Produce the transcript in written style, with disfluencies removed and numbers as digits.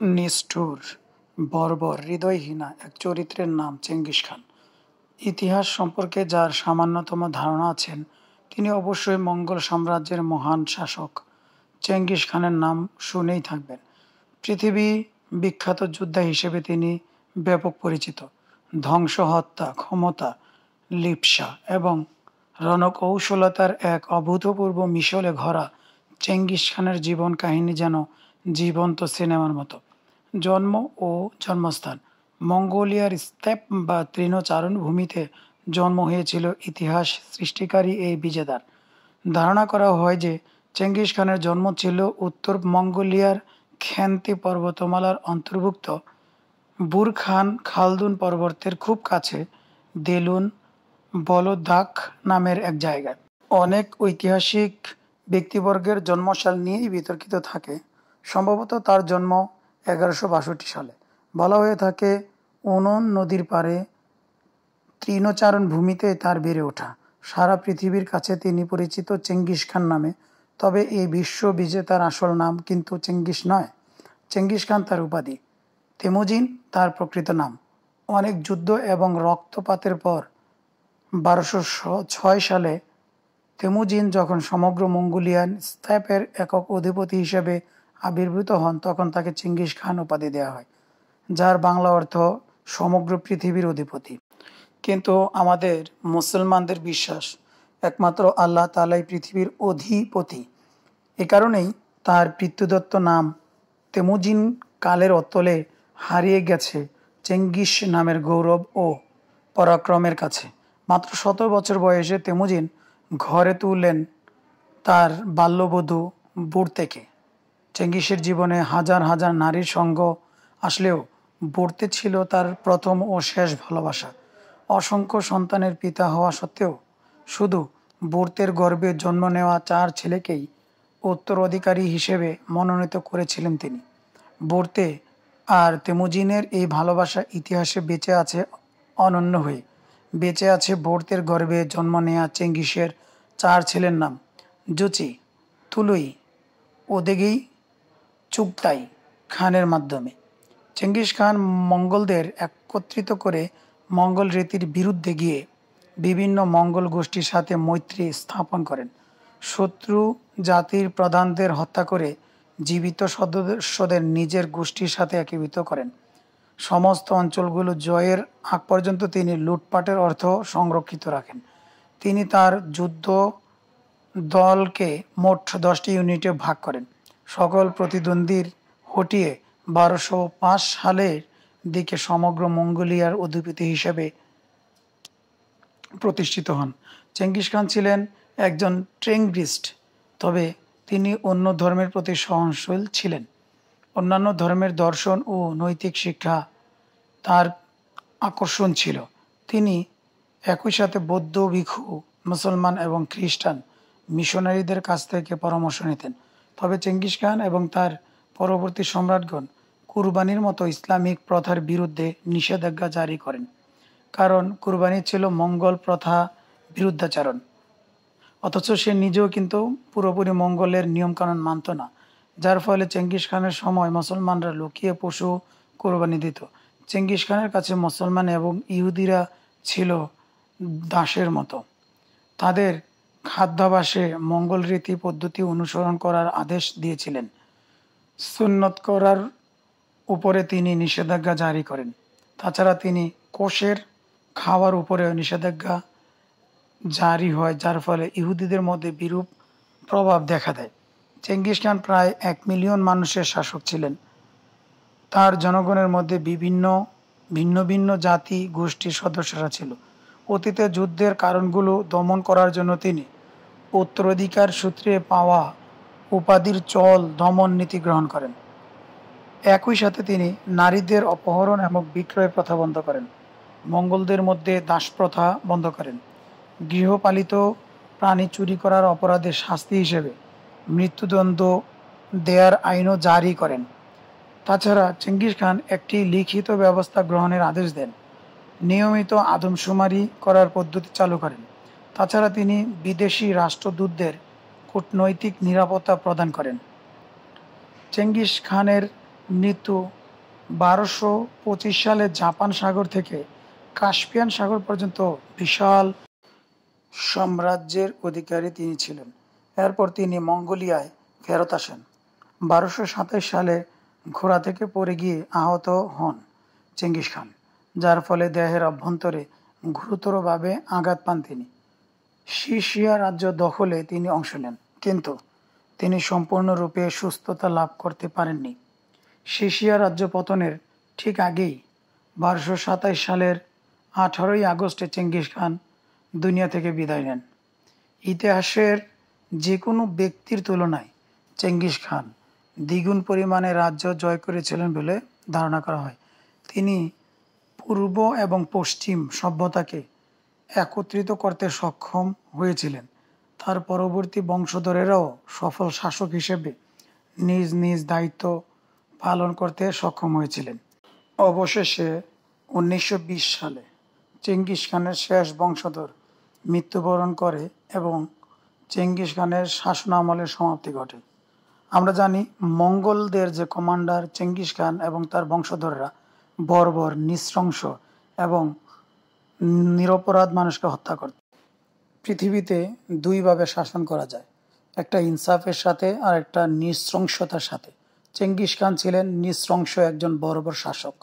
নিষ্ঠুর, বর্বর, হৃদয়হীনা এক চরিত্রের নাম চেঙ্গিস খান। ইতিহাস সম্পর্কে যার সামান্যতম ধারণা আছেন, তিনি অবশ্যই মঙ্গল সাম্রাজ্যের মহান শাসক চেঙ্গিস খানের নাম শুনেই থাকবেন। পৃথিবী বিখ্যাত যোদ্ধা হিসেবে তিনি ব্যাপক পরিচিত। ধ্বংস, হত্যা, ক্ষমতা, লিপ্সা এবং রণকৌশলতার এক অভূতপূর্ব মিশলে ভরা চেঙ্গিস খানের জীবন কাহিনী যেন জীবন্ত সিনেমার মতো। জন্ম ও জন্মস্থান: মঙ্গোলিয়ার স্টেপ বা তৃণচারণভূমিতে জন্ম হয়েছিল ইতিহাস সৃষ্টিকারী এই বিজেতার। ধারণা করা হয় যে চেঙ্গিস খানের জন্ম ছিল উত্তর মঙ্গোলিয়ার খ্যান্তি পর্বতমালার অন্তর্ভুক্ত বুরখান খালদুন পর্বতের খুব কাছে দেলুন বলদাক নামের এক জায়গায়। অনেক ঐতিহাসিক ব্যক্তিবর্গের জন্মসাল নিয়েই বিতর্কিত থাকে। সম্ভবত তার জন্ম 1162 সালে। বলা হয়ে থাকে উনন নদীর পাড়ে তৃণচারণ ভূমিতে তার বেড়ে ওঠা। সারা পৃথিবীর কাছে তিনি পরিচিত চেঙ্গিস খান নামে। তবে এই বিশ্ব বিজেতার আসল নাম কিন্তু চেঙ্গিস নয়। চেঙ্গিস খান তার উপাধি, তেমুজিন তার প্রকৃত নাম। অনেক যুদ্ধ এবং রক্তপাতের পর 1206 সালে তেমুজিন যখন সমগ্র মঙ্গোলিয়ান স্টেপের একক অধিপতি হিসেবে আবির্ভূত হন, তখন তাকে চেঙ্গিস খান উপাধি দেওয়া হয়, যার বাংলা অর্থ সমগ্র পৃথিবীর অধিপতি। কিন্তু আমাদের মুসলমানদের বিশ্বাস একমাত্র আল্লাহ তাআলাই পৃথিবীর অধিপতি। এ কারণেই তার পিতৃদত্ত নাম তেমুজিন কালের অতলে হারিয়ে গেছে চেঙ্গিস নামের গৌরব ও পরাক্রমের কাছে। মাত্র 17 বছর বয়সে তেমুজিন ঘরে তুললেন তার বাল্যবধূ বুরতেকে। চেঙ্গিসের জীবনে হাজার হাজার নারীর সঙ্গ আসলেও বুরতে ছিল তার প্রথম ও শেষ ভালোবাসা। অসংখ্য সন্তানের পিতা হওয়া সত্ত্বেও শুধু বুরতের গর্ভে জন্ম নেওয়া 4 ছেলেকেই উত্তরাধিকারী হিসেবে মনোনীত করেছিলেন তিনি। বুরতে আর তেমুজিনের এই ভালোবাসা ইতিহাসে বেঁচে আছে অনন্য হয়ে। বেঁচে আছে বুরতের গর্ভে জন্ম নেওয়া চেঙ্গিসের 4 ছেলের নাম: জুচি, তুলুই, ওদেগি, চুগতাই খানের মাধ্যমে। চেঙ্গিস খান মঙ্গলদের একত্রিত করে মঙ্গল রীতির বিরুদ্ধে গিয়ে বিভিন্ন মঙ্গল গোষ্ঠীর সাথে মৈত্রী স্থাপন করেন। শত্রু জাতির প্রধানদের হত্যা করে জীবিত সদস্যদের নিজের গোষ্ঠীর সাথে একীভূত করেন। সমস্ত অঞ্চলগুলো জয়ের আগ পর্যন্ত তিনি লুটপাটের অর্থ সংরক্ষিত রাখেন। তিনি তার যুদ্ধ দলকে মোট 10টি ইউনিটে ভাগ করেন। সকল প্রতিদ্বন্দ্বীর হটিয়ে 1205 সালের দিকে সমগ্র মঙ্গোলিয়ার অধিপতি হিসেবে প্রতিষ্ঠিত হন। চেঙ্গিস খান ছিলেন একজন ট্রেঙ্গিস্ট, তবে তিনি অন্য ধর্মের প্রতি সহনশীল ছিলেন। অন্যান্য ধর্মের দর্শন ও নৈতিক শিক্ষা তার আকর্ষণ ছিল। তিনি একই সাথে বৌদ্ধ ভিক্ষু, মুসলমান এবং খ্রিস্টান মিশনারিদের কাছ থেকে পরামর্শ নিতেন। তবে চেঙ্গিস খান এবং তার পরবর্তী সম্রাটগণ কুরবানির মতো ইসলামিক প্রথার বিরুদ্ধে নিষেধাজ্ঞা জারি করেন, কারণ কুরবানি ছিল মঙ্গল প্রথা বিরুদ্ধাচরণ। অথচ সে নিজেও কিন্তু পুরোপুরি মঙ্গলের নিয়মকানুন মানত না, যার ফলে চেঙ্গিস খানের সময় মুসলমানরা লুকিয়ে পশু কোরবানি দিত। চেঙ্গিস খানের কাছে মুসলমান এবং ইহুদিরা ছিল দাসের মতো। তাদের খাদ্যাভ্যাসে মঙ্গল রীতি পদ্ধতি অনুসরণ করার আদেশ দিয়েছিলেন। সুন্নত করার উপরে তিনি নিষেধাজ্ঞা জারি করেন। তাছাড়া তিনি কোষের খাওয়ার উপরেও নিষেধাজ্ঞা জারি হয়, যার ফলে ইহুদিদের মধ্যে বিরূপ প্রভাব দেখা দেয়। চেঙ্গিস খান প্রায় 1 মিলিয়ন মানুষের শাসক ছিলেন। তার জনগণের মধ্যে ভিন্ন ভিন্ন জাতি গোষ্ঠীর সদস্যরা ছিল। অতীতে যুদ্ধের কারণগুলো দমন করার জন্য তিনি উত্তরাধিকার সূত্রে পাওয়া উপাধির চল দমন নীতি গ্রহণ করেন। একই সাথে তিনি নারীদের অপহরণ এবং বিক্রয় প্রথা বন্ধ করেন। মঙ্গলদের মধ্যে দাসপ্রথা বন্ধ করেন। গৃহপালিত প্রাণী চুরি করার অপরাধের শাস্তি হিসেবে মৃত্যুদণ্ড দেয়ার আইনও জারি করেন। তাছাড়া চেঙ্গিস খান একটি লিখিত ব্যবস্থা গ্রহণের আদেশ দেন। নিয়মিত আদমশুমারি করার পদ্ধতি চালু করেন। তাছাড়া তিনি বিদেশি রাষ্ট্রদূতদের কূটনৈতিক নিরাপত্তা প্রদান করেন। চেঙ্গিস খানের মৃত্যু 1225 সালে জাপান সাগর থেকে কাস্পিয়ান সাগর পর্যন্ত বিশাল সাম্রাজ্যের অধিকারী তিনি ছিলেন। এরপর তিনি মঙ্গোলিয়ায় ফেরত আসেন। 1227 সালে ঘোড়া থেকে পড়ে গিয়ে আহত হন চেঙ্গিস খান, যার ফলে দেহের অভ্যন্তরে গুরুতরভাবে আঘাত পান তিনি। সিসিয়া রাজ্য দখলে তিনি অংশ নেন, কিন্তু তিনি সম্পূর্ণরূপে সুস্থতা লাভ করতে পারেননি। সিসিয়া রাজ্য পতনের ঠিক আগেই 1227 সালের 18 আগস্টে চেঙ্গিস খান দুনিয়া থেকে বিদায় নেন। ইতিহাসের যে কোনো ব্যক্তির তুলনায় চেঙ্গিস খান দ্বিগুণ পরিমাণে রাজ্য জয় করেছিলেন বলে ধারণা করা হয়। তিনি পূর্ব এবং পশ্চিম সভ্যতাকে একত্রিত করতে সক্ষম হয়েছিলেন। তার পরবর্তী বংশধরেরাও সফল শাসক হিসেবে নিজ নিজ দায়িত্ব পালন করতে সক্ষম হয়েছিলেন। অবশেষে 1920 সালে চেঙ্গিস খানের শেষ বংশধর মৃত্যুবরণ করে এবং চেঙ্গিস খানের শাসনামলের সমাপ্তি ঘটে। আমরা জানি মঙ্গলদের যে কমান্ডার চেঙ্গিস খান এবং তার বংশধররা বর্বর, নৃশংস এবং নিরপরাধ মানুষকে হত্যা করত। পৃথিবীতে দুইভাবে শাসন করা যায়, একটা ইনসাফের সাথে আর একটা নৃশংসতার সাথে। চেঙ্গিস খান ছিলেন নৃশংস একজন বর্বর শাসক।